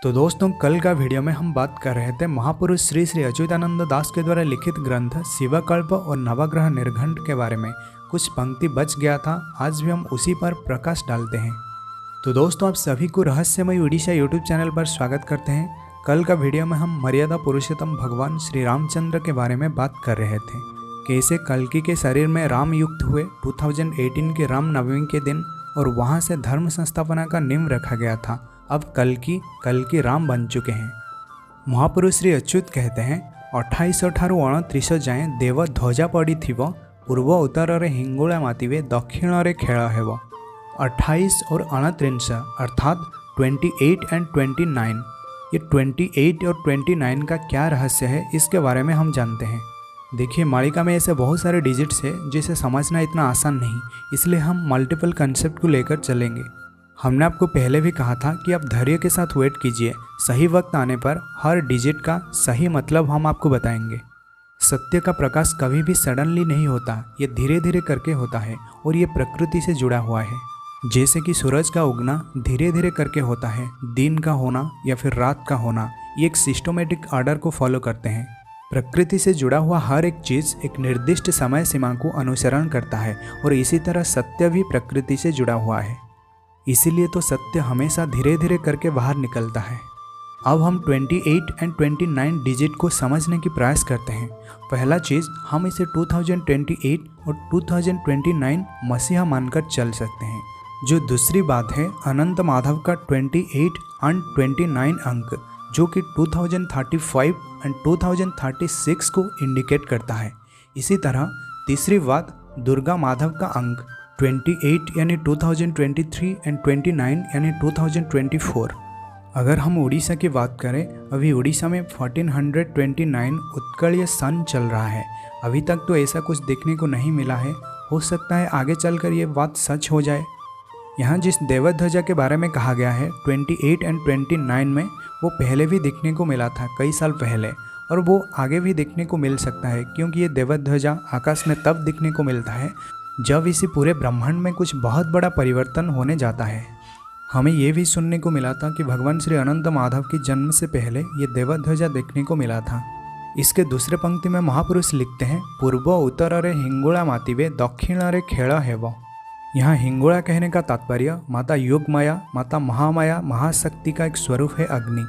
तो दोस्तों, कल का वीडियो में हम बात कर रहे थे महापुरुष श्री श्री अच्युतानंद दास के द्वारा लिखित ग्रंथ शिवकल्प और नवग्रह निर्घंट के बारे में। कुछ पंक्ति बच गया था, आज भी हम उसी पर प्रकाश डालते हैं। तो दोस्तों, आप सभी को रहस्यमय उड़ीसा यूट्यूब चैनल पर स्वागत करते हैं। कल का वीडियो में हम मर्यादा पुरुषोत्तम भगवान श्री रामचंद्र के बारे में बात कर रहे थे। कैसे कल्कि के शरीर में राम युक्त हुए 2018 के राम नवमी के दिन और वहाँ से धर्म संस्थापना का नींव रखा गया था। अब कल्कि राम बन चुके हैं। महापुरुष श्री अच्युत कहते हैं 28 ठारू 29 जाए देव ध्वजा पड़ी थिव पूर्व उत्तर रे हिंगुला मातिवे दक्षिण रे खेल हेब। 28 और 29 अर्थात 28 एंड 29। ये 28 और 29 का क्या रहस्य है, इसके बारे में हम जानते हैं। देखिए, मालिका में ऐसे बहुत सारे डिजिट्स है जिसे समझना इतना आसान नहीं, इसलिए हम मल्टीपल कंसेप्ट को लेकर चलेंगे। हमने आपको पहले भी कहा था कि आप धैर्य के साथ वेट कीजिए, सही वक्त आने पर हर डिजिट का सही मतलब हम आपको बताएंगे। सत्य का प्रकाश कभी भी सडनली नहीं होता, ये धीरे धीरे करके होता है और ये प्रकृति से जुड़ा हुआ है। जैसे कि सूरज का उगना धीरे धीरे करके होता है, दिन का होना या फिर रात का होना ये एक सिस्टमेटिक ऑर्डर को फॉलो करते हैं। प्रकृति से जुड़ा हुआ हर एक चीज़ एक निर्दिष्ट समय सीमा को अनुसरण करता है और इसी तरह सत्य भी प्रकृति से जुड़ा हुआ है। इसीलिए तो सत्य हमेशा धीरे धीरे करके बाहर निकलता है। अब हम 28 एंड 29 डिजिट को समझने की प्रयास करते हैं। पहला चीज़, हम इसे 2028 और 2029 मसीहा मानकर चल सकते हैं। जो दूसरी बात है, अनंत माधव का 28 एंड 29 अंक जो कि 2035 एंड 2036 को इंडिकेट करता है। इसी तरह तीसरी बात, दुर्गा माधव का अंक 28 यानी 2023 एंड 29 यानी 2024। अगर हम उड़ीसा की बात करें, अभी उड़ीसा में 1429 उत्कलीय सन चल रहा है। अभी तक तो ऐसा कुछ देखने को नहीं मिला है, हो सकता है आगे चलकर ये बात सच हो जाए। यहाँ जिस देवध्वजा के बारे में कहा गया है 28 एंड 29 में, वो पहले भी देखने को मिला था कई साल पहले, और वो आगे भी देखने को मिल सकता है, क्योंकि ये देवध्वजा आकाश में तब दिखने को मिलता है जब इसी पूरे ब्रह्मांड में कुछ बहुत बड़ा परिवर्तन होने जाता है। हमें ये भी सुनने को मिला था कि भगवान श्री अनंत माधव की जन्म से पहले ये देवध्वजा देखने को मिला था। इसके दूसरे पंक्ति में महापुरुष लिखते हैं, पूर्व उत्तर रे हिंगुला मातिवे दक्षिण रे खेल हेब। यहाँ हिंगुला कहने का तात्पर्य माता योगमाया, माता महामाया, महाशक्ति का एक स्वरूप है अग्नि।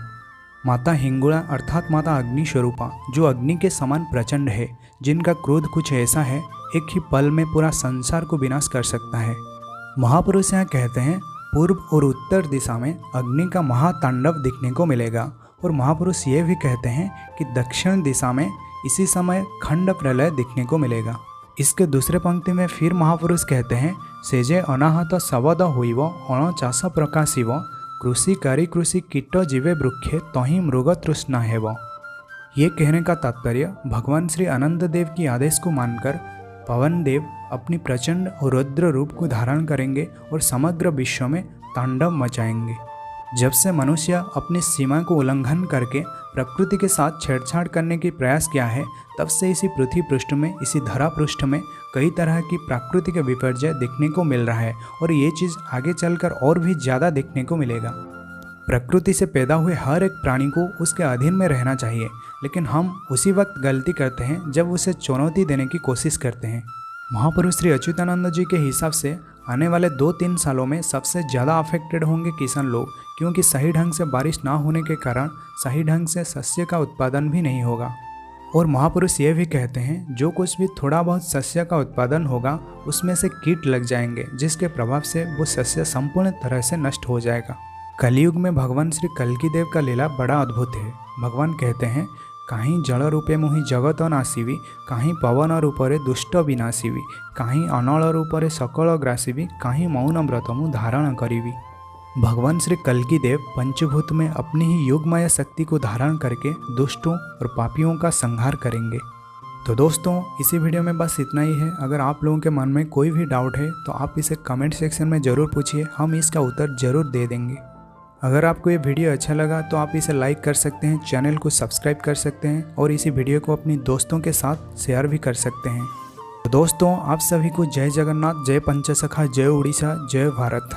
माता हिंगुला अर्थात माता अग्नि स्वरूपा, जो अग्नि के समान प्रचंड है, जिनका क्रोध कुछ ऐसा है एक ही पल में पूरा संसार को विनाश कर सकता है। महापुरुष यहाँ कहते हैं पूर्व और उत्तर दिशा में अग्नि का महातांडव दिखने को मिलेगा, और महापुरुष ये भी कहते हैं कि दक्षिण दिशा में इसी समय खंड प्रलय दिखने को मिलेगा। इसके दूसरे पंक्ति में फिर महापुरुष कहते हैं, सेजे अनाहत शबद होइब अणचाष प्रकाशिव कृषि कारी कृषि कीट जीवे वृक्षे तही मृग तृष्णा हेब। ये कहने का तात्पर्य भगवान श्री अनंत देव की आदेश को मानकर पवन देव अपनी प्रचंड और रुद्र रूप को धारण करेंगे और समग्र विश्व में तांडव मचाएंगे। जब से मनुष्य अपनी सीमा को उल्लंघन करके प्रकृति के साथ छेड़छाड़ करने की प्रयास किया है, तब से इसी पृथ्वी पृष्ठ में, इसी धरा पृष्ठ में कई तरह की प्राकृतिक विपर्जय देखने को मिल रहा है, और ये चीज़ आगे चलकर और भी ज़्यादा देखने को मिलेगा। प्रकृति से पैदा हुए हर एक प्राणी को उसके अधीन में रहना चाहिए, लेकिन हम उसी वक्त गलती करते हैं जब उसे चुनौती देने की कोशिश करते हैं। महापुरुष श्री अच्युतानंद जी के हिसाब से आने वाले 2-3 सालों में सबसे ज़्यादा अफेक्टेड होंगे किसान लोग, क्योंकि सही ढंग से बारिश ना होने के कारण सही ढंग से शस्य का उत्पादन भी नहीं होगा। और महापुरुष ये भी कहते हैं, जो कुछ भी थोड़ा बहुत शस्य का उत्पादन होगा उसमें से कीट लग जाएंगे, जिसके प्रभाव से वो शस्य संपूर्ण तरह से नष्ट हो जाएगा। कलयुग में भगवान श्री कल्कि देव का लीला बड़ा अद्भुत है। भगवान कहते हैं, कहीं जल रूपे मुहि जगत नाशिवी, कहीं पवन रूपरे दुष्ट विनाशिवी, कहीं अनल रूपरे सकल ग्रासीवी, कहीं मौन व्रत मु धारण करीवी। भगवान श्री कल्कि देव पंचभूत में अपनी ही योगमाया शक्ति को धारण करके दुष्टों और पापियों का संहार करेंगे। तो दोस्तों, इसी वीडियो में बस इतना ही है। अगर आप लोगों के मन में कोई भी डाउट है तो आप इसे कमेंट सेक्शन में ज़रूर पूछिए, हम इसका उत्तर ज़रूर दे देंगे। अगर आपको ये वीडियो अच्छा लगा तो आप इसे लाइक कर सकते हैं, चैनल को सब्सक्राइब कर सकते हैं और इसी वीडियो को अपनी दोस्तों के साथ शेयर भी कर सकते हैं। तो दोस्तों, आप सभी को जय जगन्नाथ, जय पंचसखा, जय उड़ीसा, जय भारत।